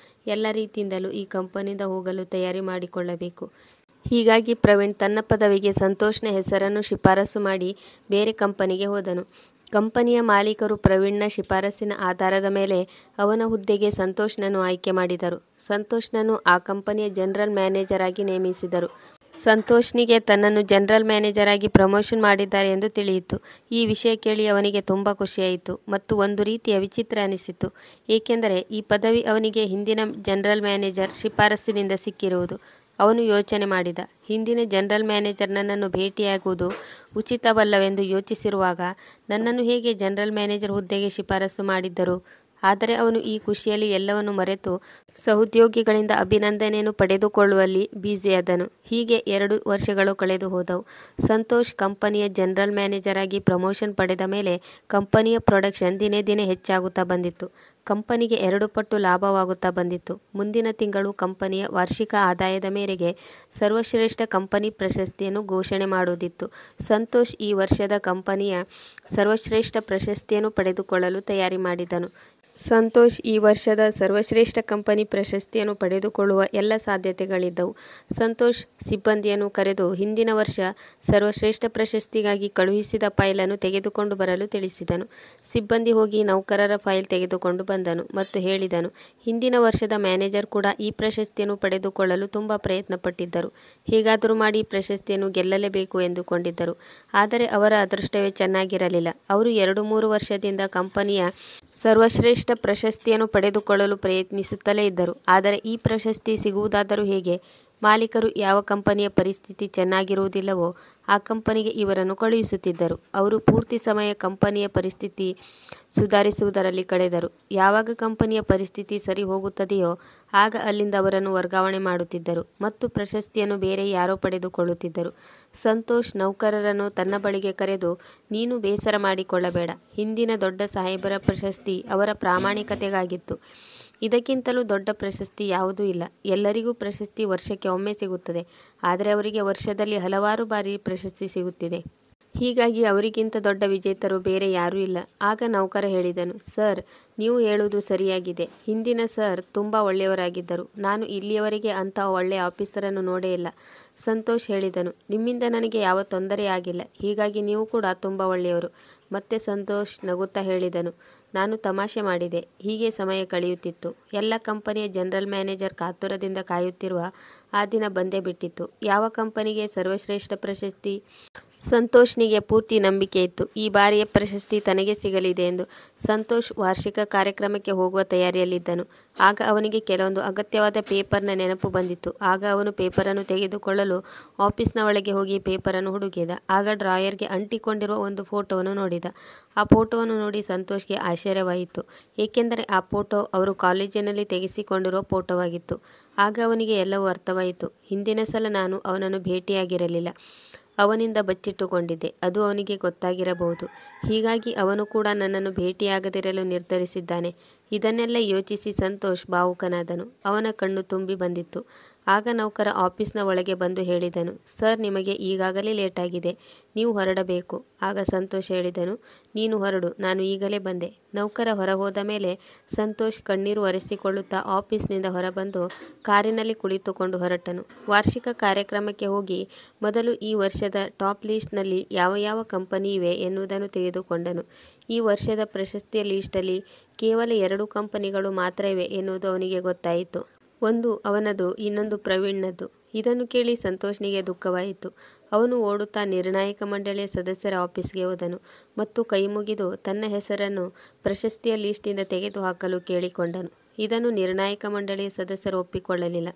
ಎಲ್ಲ ರೀತಿಯಿಂದಲೂ ಈ ಕಂಪನಿಯಿಂದ ಹೋಗಲು ತಯಾರಿ ಮಾಡಿಕೊಳ್ಳಬೇಕು. ಹೀಗಾಗಿ ಪ್ರವೀಣ್ ತನ್ನ ಪದವಿಗೆ ಸಂತೋಷ್ನ ಹೆಸರನ್ನು ಶಿಫಾರಸು ಮಾಡಿ ಬೇರೆ ಕಂಪನಿಗೆ ಹೋದನು. ಕಂಪನಿಯ ಮಾಲೀಕರು ಪ್ರವೀಣ್ನ ಶಿಫಾರಸಿನ ಆಧಾರದ ಮೇಲೆ ಅವನ ಹುದ್ದೆಗೆ ಸಂತೋಷ್ನನ್ನು ಆಯ್ಕೆ ಮಾಡಿದರು. ಸಂತೋಷ್ನನ್ನು ಆ ಕಂಪನಿಯ ಜನರಲ್ ಮ್ಯಾನೇಜರ್ ಆಗಿ ನೇಮಿಸಿದರು. ಸಂತೋಷ್ನಿಗೆ ತನ್ನನ್ನು ಜನರಲ್ ಮ್ಯಾನೇಜರ್ ಆಗಿ ಪ್ರಮೋಷನ್ ಮಾಡಿದ್ದಾರೆ ಎಂದು ತಿಳಿಯಿತು. ಈ ವಿಷಯ ಕೇಳಿ ಅವನಿಗೆ ತುಂಬ ಖುಷಿಯಾಯಿತು ಮತ್ತು ಒಂದು ರೀತಿಯ ವಿಚಿತ್ರ ಅನಿಸಿತು, ಏಕೆಂದರೆ ಈ ಪದವಿ ಅವನಿಗೆ ಹಿಂದಿನ ಜನರಲ್ ಮ್ಯಾನೇಜರ್ ಶಿಫಾರಸಿನಿಂದ ಸಿಕ್ಕಿರುವುದು. ಅವನು ಯೋಚನೆ ಮಾಡಿದ, ಹಿಂದಿನ ಜನರಲ್ ಮ್ಯಾನೇಜರ್ ನನ್ನನ್ನು ಭೇಟಿಯಾಗುವುದು ಉಚಿತವಲ್ಲವೆಂದು ಯೋಚಿಸಿರುವಾಗ ನನ್ನನ್ನು ಹೇಗೆ ಜನರಲ್ ಮ್ಯಾನೇಜರ್ ಹುದ್ದೆಗೆ ಶಿಫಾರಸು ಮಾಡಿದ್ದರು. ಆದರೆ ಅವನು ಈ ಖುಷಿಯಲ್ಲಿ ಎಲ್ಲವನ್ನು ಮರೆತು ಸಹೋದ್ಯೋಗಿಗಳಿಂದ ಅಭಿನಂದನೆಯನ್ನು ಪಡೆದುಕೊಳ್ಳುವಲ್ಲಿ ಬ್ಯುಸಿಯಾದನು. ಹೀಗೆ 2 ವರ್ಷಗಳು ಕಳೆದು ಹೋದವು. ಸಂತೋಷ್ ಕಂಪನಿಯ ಜನರಲ್ ಮ್ಯಾನೇಜರ್ ಆಗಿ ಪ್ರಮೋಷನ್ ಪಡೆದ ಮೇಲೆ ಕಂಪನಿಯ ಪ್ರೊಡಕ್ಷನ್ ದಿನೇ ದಿನೇ ಹೆಚ್ಚಾಗುತ್ತಾ ಬಂದಿತ್ತು. ಕಂಪನಿಗೆ 2 ಪಟ್ಟು ಲಾಭವಾಗುತ್ತಾ ಬಂದಿತ್ತು. ಮುಂದಿನ ತಿಂಗಳು ಕಂಪನಿಯ ವಾರ್ಷಿಕ ಆದಾಯದ ಮೇರೆಗೆ ಸರ್ವಶ್ರೇಷ್ಠ ಕಂಪನಿ ಪ್ರಶಸ್ತಿಯನ್ನು ಘೋಷಣೆ ಮಾಡುವುದಿತ್ತು. ಸಂತೋಷ್ ಈ ವರ್ಷದ ಕಂಪನಿಯ ಸರ್ವಶ್ರೇಷ್ಠ ಪ್ರಶಸ್ತಿಯನ್ನು ಪಡೆದುಕೊಳ್ಳಲು ತಯಾರಿ ಮಾಡಿದನು. ಸಂತೋಷ್ ಈ ವರ್ಷದ ಸರ್ವಶ್ರೇಷ್ಠ ಕಂಪನಿ ಪ್ರಶಸ್ತಿಯನ್ನು ಪಡೆದುಕೊಳ್ಳುವ ಎಲ್ಲ ಸಾಧ್ಯತೆಗಳಿದ್ದವು. ಸಂತೋಷ್ ಸಿಬ್ಬಂದಿಯನ್ನು ಕರೆದು ಹಿಂದಿನ ವರ್ಷ ಸರ್ವಶ್ರೇಷ್ಠ ಪ್ರಶಸ್ತಿಗಾಗಿ ಕಳುಹಿಸಿದ ಫೈಲನ್ನು ತೆಗೆದುಕೊಂಡು ಬರಲು ತಿಳಿಸಿದನು. ಸಿಬ್ಬಂದಿ ಹೋಗಿ ನೌಕರರ ಫೈಲ್ ತೆಗೆದುಕೊಂಡು ಬಂದನು ಮತ್ತು ಹೇಳಿದನು, ಹಿಂದಿನ ವರ್ಷದ ಮ್ಯಾನೇಜರ್ ಕೂಡ ಈ ಪ್ರಶಸ್ತಿಯನ್ನು ಪಡೆದುಕೊಳ್ಳಲು ತುಂಬ ಪ್ರಯತ್ನಪಟ್ಟಿದ್ದರು. ಹೇಗಾದರೂ ಮಾಡಿ ಈ ಪ್ರಶಸ್ತಿಯನ್ನು ಗೆಲ್ಲಲೇಬೇಕು ಎಂದುಕೊಂಡಿದ್ದರು. ಆದರೆ ಅವರ ಅದೃಷ್ಟವೇ ಚೆನ್ನಾಗಿರಲಿಲ್ಲ. ಅವರು 2-3 ವರ್ಷದಿಂದ ಕಂಪನಿಯ ಸರ್ವಶ್ರೇಷ್ಠ ಪ್ರಶಸ್ತಿಯನ್ನು ಪಡೆದುಕೊಳ್ಳಲು ಪ್ರಯತ್ನಿಸುತ್ತಲೇ ಇದ್ದರು. ಆದರೆ ಈ ಪ್ರಶಸ್ತಿ ಸಿಗುವುದಾದರೂ ಹೇಗೆ? ಮಾಲೀಕರು ಯಾವ ಕಂಪನಿಯ ಪರಿಸ್ಥಿತಿ ಚೆನ್ನಾಗಿರುವುದಿಲ್ಲವೋ ಆ ಕಂಪನಿಗೆ ಇವರನ್ನು ಕಳುಹಿಸುತ್ತಿದ್ದರು. ಅವರು ಪೂರ್ತಿ ಸಮಯ ಕಂಪನಿಯ ಪರಿಸ್ಥಿತಿ ಸುಧಾರಿಸುವುದರಲ್ಲಿ ಕಳೆದರು. ಯಾವಾಗ ಕಂಪನಿಯ ಪರಿಸ್ಥಿತಿ ಸರಿ ಹೋಗುತ್ತದೆಯೋ ಆಗ ಅಲ್ಲಿಂದ ಅವರನ್ನು ವರ್ಗಾವಣೆ ಮಾಡುತ್ತಿದ್ದರು ಮತ್ತು ಪ್ರಶಸ್ತಿಯನ್ನು ಬೇರೆ ಯಾರೋ ಪಡೆದುಕೊಳ್ಳುತ್ತಿದ್ದರು. ಸಂತೋಷ್ ನೌಕರರನ್ನು ತನ್ನ ಬಳಿಗೆ ಕರೆದು, ನೀನು ಬೇಸರ ಮಾಡಿಕೊಳ್ಳಬೇಡ. ಹಿಂದಿನ ದೊಡ್ಡ ಸಾಹೇಬರ ಪ್ರಶಸ್ತಿ ಅವರ ಪ್ರಾಮಾಣಿಕತೆಗಾಗಿತ್ತು. ಇದಕ್ಕಿಂತಲೂ ದೊಡ್ಡ ಪ್ರಶಸ್ತಿ ಯಾವುದೂ ಇಲ್ಲ. ಎಲ್ಲರಿಗೂ ಪ್ರಶಸ್ತಿ ವರ್ಷಕ್ಕೆ ಒಮ್ಮೆ ಸಿಗುತ್ತದೆ, ಆದರೆ ಅವರಿಗೆ ವರ್ಷದಲ್ಲಿ ಹಲವಾರು ಬಾರಿ ಪ್ರಶಸ್ತಿ ಸಿಗುತ್ತಿದೆ. ಹೀಗಾಗಿ ಅವರಿಗಿಂತ ದೊಡ್ಡ ವಿಜೇತರು ಬೇರೆ ಯಾರೂ ಇಲ್ಲ. ಆಗ ನೌಕರ ಹೇಳಿದನು, ಸರ್, ನೀವು ಹೇಳುವುದು ಸರಿಯಾಗಿದೆ. ಹಿಂದಿನ ಸರ್ ತುಂಬ ಒಳ್ಳೆಯವರಾಗಿದ್ದರು. ನಾನು ಇಲ್ಲಿಯವರೆಗೆ ಅಂತಹ ಒಳ್ಳೆಯ ಆಫೀಸರನ್ನು ನೋಡೇ ಇಲ್ಲ. ಸಂತೋಷ್ ಹೇಳಿದನು, ನಿಮ್ಮಿಂದ ನನಗೆ ಯಾವ ತೊಂದರೆ ಆಗಿಲ್ಲ. ಹೀಗಾಗಿ ನೀವು ಕೂಡ ತುಂಬ ಒಳ್ಳೆಯವರು. ಮತ್ತೆ ಸಂತೋಷ್ ನಗುತ್ತಾ ಹೇಳಿದನು, ನಾನು ತಮಾಷೆ ಮಾಡಿದೆ. ಹೀಗೆ ಸಮಯ ಕಳೆಯುತ್ತಿತ್ತು. ಎಲ್ಲ ಕಂಪನಿಯ ಜನರಲ್ ಮ್ಯಾನೇಜರ್ ಕಾತುರದಿಂದ ಕಾಯುತ್ತಿರುವ ಆ ದಿನ ಬಂದೇ ಬಿಟ್ಟಿತ್ತು. ಯಾವ ಕಂಪನಿಗೆ ಸರ್ವಶ್ರೇಷ್ಠ ಪ್ರಶಸ್ತಿ ಸಂತೋಷ್ನಿಗೆ ಪೂರ್ತಿ ನಂಬಿಕೆ ಇತ್ತು ಈ ಬಾರಿಯ ಪ್ರಶಸ್ತಿ ತನಗೆ ಸಿಗಲಿದೆ ಎಂದು. ಸಂತೋಷ್ ವಾರ್ಷಿಕ ಕಾರ್ಯಕ್ರಮಕ್ಕೆ ಹೋಗುವ ತಯಾರಿಯಲ್ಲಿದ್ದನು. ಆಗ ಅವನಿಗೆ ಕೆಲವೊಂದು ಅಗತ್ಯವಾದ ಪೇಪರ್ನ ನೆನಪು ಬಂದಿತ್ತು. ಆಗ ಅವನು ಪೇಪರನ್ನು ತೆಗೆದುಕೊಳ್ಳಲು ಆಫೀಸ್ನ ಒಳಗೆ ಹೋಗಿ ಪೇಪರನ್ನು ಹುಡುಕಿದ. ಆಗ ಡ್ರಾಯರ್ಗೆ ಅಂಟಿಕೊಂಡಿರುವ ಒಂದು ಫೋಟೋವನ್ನು ನೋಡಿದ. ಆ ಫೋಟೋವನ್ನು ನೋಡಿ ಸಂತೋಷ್ಗೆ ಆಶ್ಚರ್ಯವಾಯಿತು. ಏಕೆಂದರೆ ಆ ಫೋಟೋ ಅವರು ಕಾಲೇಜಿನಲ್ಲಿ ತೆಗೆಸಿಕೊಂಡಿರುವ ಫೋಟೋವಾಗಿತ್ತು. ಆಗ ಅವನಿಗೆ ಎಲ್ಲವೂ ಅರ್ಥವಾಯಿತು. ಹಿಂದಿನ ಸಲ ನಾನು ಅವನನ್ನು ಭೇಟಿಯಾಗಿರಲಿಲ್ಲ. ಅವನಿಂದ ಬಚ್ಚಿಟ್ಟುಕೊಂಡಿದ್ದೆ. ಅದು ಅವನಿಗೆ ಗೊತ್ತಾಗಿರಬಹುದು. ಹೀಗಾಗಿ ಅವನು ಕೂಡ ನನ್ನನ್ನು ಭೇಟಿಯಾಗದಿರಲು ನಿರ್ಧರಿಸಿದ್ದಾನೆ. ಇದನ್ನೆಲ್ಲ ಯೋಚಿಸಿ ಸಂತೋಷ್ ಭಾವುಕನಾದನು. ಅವನ ಕಣ್ಣು ತುಂಬಿ ಬಂದಿತ್ತು. ಆಗ ನೌಕರ ಆಫೀಸ್ನ ಒಳಗೆ ಬಂದು ಹೇಳಿದನು, ಸರ್, ನಿಮಗೆ ಈಗಾಗಲೇ ಲೇಟಾಗಿದೆ, ನೀವು ಹೊರಡಬೇಕು. ಆಗ ಸಂತೋಷ್ ಹೇಳಿದನು, ನೀನು ಹೊರಡು, ನಾನು ಈಗಲೇ ಬಂದೆ. ನೌಕರ ಹೊರಹೋದ ಮೇಲೆ ಸಂತೋಷ್ ಕಣ್ಣೀರು ಒರೆಸಿಕೊಳ್ಳುತ್ತಾ ಆಫೀಸ್ನಿಂದ ಹೊರಬಂದು ಕಾರಿನಲ್ಲಿ ಕುಳಿತುಕೊಂಡು ಹೊರಟನು. ವಾರ್ಷಿಕ ಕಾರ್ಯಕ್ರಮಕ್ಕೆ ಹೋಗಿ ಮೊದಲು ಈ ವರ್ಷದ ಟಾಪ್ ಲೀಸ್ಟ್ನಲ್ಲಿ ಯಾವ ಯಾವ ಕಂಪನಿ ಇವೆ ಎನ್ನುವುದನ್ನು ತಿಳಿದುಕೊಂಡನು. ಈ ವರ್ಷದ ಪ್ರಶಸ್ತಿಯ ಲೀಸ್ಟಲ್ಲಿ ಕೇವಲ 2 ಕಂಪನಿಗಳು ಮಾತ್ರ ಇವೆ ಎನ್ನುವುದು ಅವನಿಗೆ ಗೊತ್ತಾಯಿತು. ಒಂದು ಅವನದು, ಇನ್ನೊಂದು ಪ್ರವೀಣ್ನದ್ದು. ಇದನ್ನು ಕೇಳಿ ಸಂತೋಷ್ನಿಗೆ ದುಃಖವಾಯಿತು. ಅವನು ಓಡುತ್ತಾ ನಿರ್ಣಾಯಕ ಮಂಡಳಿಯ ಸದಸ್ಯರ ಆಫೀಸ್ಗೆ ಹೋದನು ಮತ್ತು ಕೈಮುಗಿದು ತನ್ನ ಹೆಸರನ್ನು ಪ್ರಶಸ್ತಿಯ ಲೀಸ್ಟಿಂದ ತೆಗೆದುಹಾಕಲು ಕೇಳಿಕೊಂಡನು. ಇದನ್ನು ನಿರ್ಣಾಯಕ ಮಂಡಳಿಯ ಸದಸ್ಯರು ಒಪ್ಪಿಕೊಳ್ಳಲಿಲ್ಲ.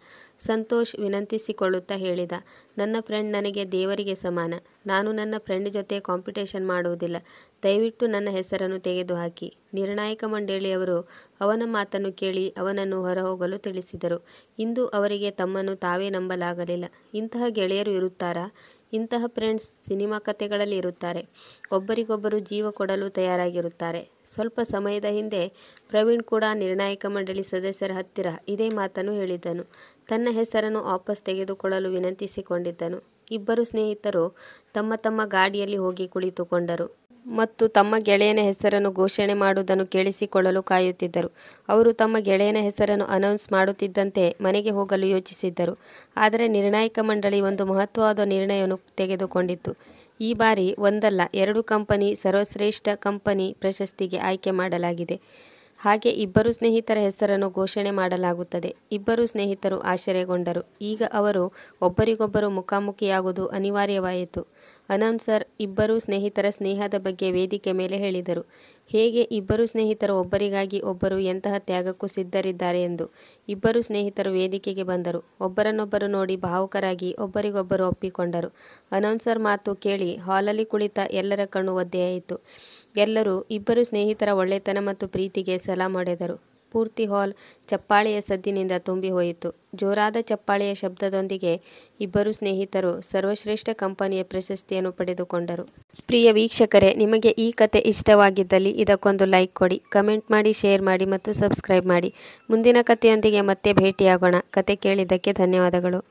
ಸಂತೋಷ್ ವಿನಂತಿಸಿಕೊಳ್ಳುತ್ತಾ ಹೇಳಿದ, ನನ್ನ ಫ್ರೆಂಡ್ ನನಗೆ ದೇವರಿಗೆ ಸಮಾನ. ನಾನು ನನ್ನ ಫ್ರೆಂಡ್ ಜೊತೆ ಕಾಂಪಿಟೇಷನ್ ಮಾಡುವುದಿಲ್ಲ. ದಯವಿಟ್ಟು ನನ್ನ ಹೆಸರನ್ನು ತೆಗೆದುಹಾಕಿ. ನಿರ್ಣಾಯಕ ಮಂಡಳಿಯವರು ಅವನ ಮಾತನ್ನು ಕೇಳಿ ಅವನನ್ನು ಹೊರಹೋಗಲು ತಿಳಿಸಿದರು. ಇಂದು ಅವರಿಗೆ ತಮ್ಮನ್ನು ತಾವೇ ನಂಬಲಾಗಲಿಲ್ಲ. ಇಂತಹ ಗೆಳೆಯರು ಇರುತ್ತಾರಾ? ಇಂತಹ ಫ್ರೆಂಡ್ಸ್ ಸಿನಿಮಾ ಕಥೆಗಳಲ್ಲಿ ಇರುತ್ತಾರೆ. ಒಬ್ಬರಿಗೊಬ್ಬರು ಜೀವ ಕೊಡಲು ತಯಾರಾಗಿರುತ್ತಾರೆ. ಸ್ವಲ್ಪ ಸಮಯದ ಹಿಂದೆ ಪ್ರವೀಣ್ ಕೂಡ ನಿರ್ಣಾಯಕ ಮಂಡಳಿ ಸದಸ್ಯರ ಹತ್ತಿರ ಇದೇ ಮಾತನ್ನು ಹೇಳಿದ್ದನು. ತನ್ನ ಹೆಸರನ್ನು ವಾಪಸ್ ತೆಗೆದುಕೊಳ್ಳಲು ವಿನಂತಿಸಿಕೊಂಡಿದ್ದನು. ಇಬ್ಬರು ಸ್ನೇಹಿತರು ತಮ್ಮ ತಮ್ಮ ಗಾಡಿಯಲ್ಲಿ ಹೋಗಿ ಕುಳಿತುಕೊಂಡರು ಮತ್ತು ತಮ್ಮ ಗೆಳೆಯನ ಹೆಸರನ್ನು ಘೋಷಣೆ ಮಾಡುವುದನ್ನು ಕೇಳಿಸಿಕೊಳ್ಳಲು ಕಾಯುತ್ತಿದ್ದರು. ಅವರು ತಮ್ಮ ಗೆಳೆಯನ ಹೆಸರನ್ನು ಅನೌನ್ಸ್ ಮಾಡುತ್ತಿದ್ದಂತೆ ಮನೆಗೆ ಹೋಗಲು ಯೋಚಿಸಿದ್ದರು. ಆದರೆ ನಿರ್ಣಾಯಕ ಮಂಡಳಿ ಒಂದು ಮಹತ್ವವಾದ ನಿರ್ಣಯವನ್ನು ತೆಗೆದುಕೊಂಡಿತ್ತು. ಈ ಬಾರಿ ಒಂದಲ್ಲ 2 ಕಂಪನಿ ಸರ್ವಶ್ರೇಷ್ಠ ಕಂಪನಿ ಪ್ರಶಸ್ತಿಗೆ ಆಯ್ಕೆ ಮಾಡಲಾಗಿದೆ. ಹಾಗೆ ಇಬ್ಬರು ಸ್ನೇಹಿತರ ಹೆಸರನ್ನು ಘೋಷಣೆ ಮಾಡಲಾಗುತ್ತದೆ. ಇಬ್ಬರು ಸ್ನೇಹಿತರು ಆಶ್ಚರ್ಯಗೊಂಡರು. ಈಗ ಅವರು ಒಬ್ಬರಿಗೊಬ್ಬರು ಮುಖಾಮುಖಿಯಾಗುವುದು ಅನಿವಾರ್ಯವಾಯಿತು. ಅನೌನ್ಸರ್ ಇಬ್ಬರು ಸ್ನೇಹಿತರ ಸ್ನೇಹದ ಬಗ್ಗೆ ವೇದಿಕೆ ಮೇಲೆ ಹೇಳಿದರು. ಹೇಗೆ ಇಬ್ಬರು ಸ್ನೇಹಿತರು ಒಬ್ಬರಿಗಾಗಿ ಒಬ್ಬರು ಎಂತಹ ತ್ಯಾಗಕ್ಕೂ ಸಿದ್ಧರಿದ್ದಾರೆ ಎಂದು. ಇಬ್ಬರು ಸ್ನೇಹಿತರು ವೇದಿಕೆಗೆ ಬಂದರು. ಒಬ್ಬರನ್ನೊಬ್ಬರು ನೋಡಿ ಭಾವುಕರಾಗಿ ಒಬ್ಬರಿಗೊಬ್ಬರು ಒಪ್ಪಿಕೊಂಡರು. ಅನೌನ್ಸರ್ ಮಾತು ಕೇಳಿ ಹಾಲಲ್ಲಿ ಕುಳಿತ ಎಲ್ಲರ ಕಣ್ಣು ಒದ್ದೆಯಾಯಿತು. ಎಲ್ಲರೂ ಇಬ್ಬರು ಸ್ನೇಹಿತರ ಒಳ್ಳೆತನ ಮತ್ತು ಪ್ರೀತಿಗೆ ಸಲಾಂ ಹೊಡೆದರು. ಪೂರ್ತಿ ಹಾಲ್ ಚಪ್ಪಾಳೆಯ ಸದ್ದಿನಿಂದ ತುಂಬಿ ಹೋಯಿತು. ಜೋರಾದ ಚಪ್ಪಾಳೆಯ ಶಬ್ದದೊಂದಿಗೆ ಇಬ್ಬರು ಸ್ನೇಹಿತರು ಸರ್ವಶ್ರೇಷ್ಠ ಕಂಪನಿಯ ಪ್ರಶಸ್ತಿಯನ್ನು ಪಡೆದುಕೊಂಡರು. ಪ್ರಿಯ ವೀಕ್ಷಕರೇ, ನಿಮಗೆ ಈ ಕತೆ ಇಷ್ಟವಾಗಿದ್ದಲ್ಲಿ ಇದಕ್ಕೊಂದು ಲೈಕ್ ಕೊಡಿ, ಕಮೆಂಟ್ ಮಾಡಿ, ಶೇರ್ ಮಾಡಿ ಮತ್ತು ಸಬ್ಸ್ಕ್ರೈಬ್ ಮಾಡಿ. ಮುಂದಿನ ಕಥೆಯೊಂದಿಗೆ ಮತ್ತೆ ಭೇಟಿಯಾಗೋಣ. ಕತೆ ಕೇಳಿದ್ದಕ್ಕೆ ಧನ್ಯವಾದಗಳು.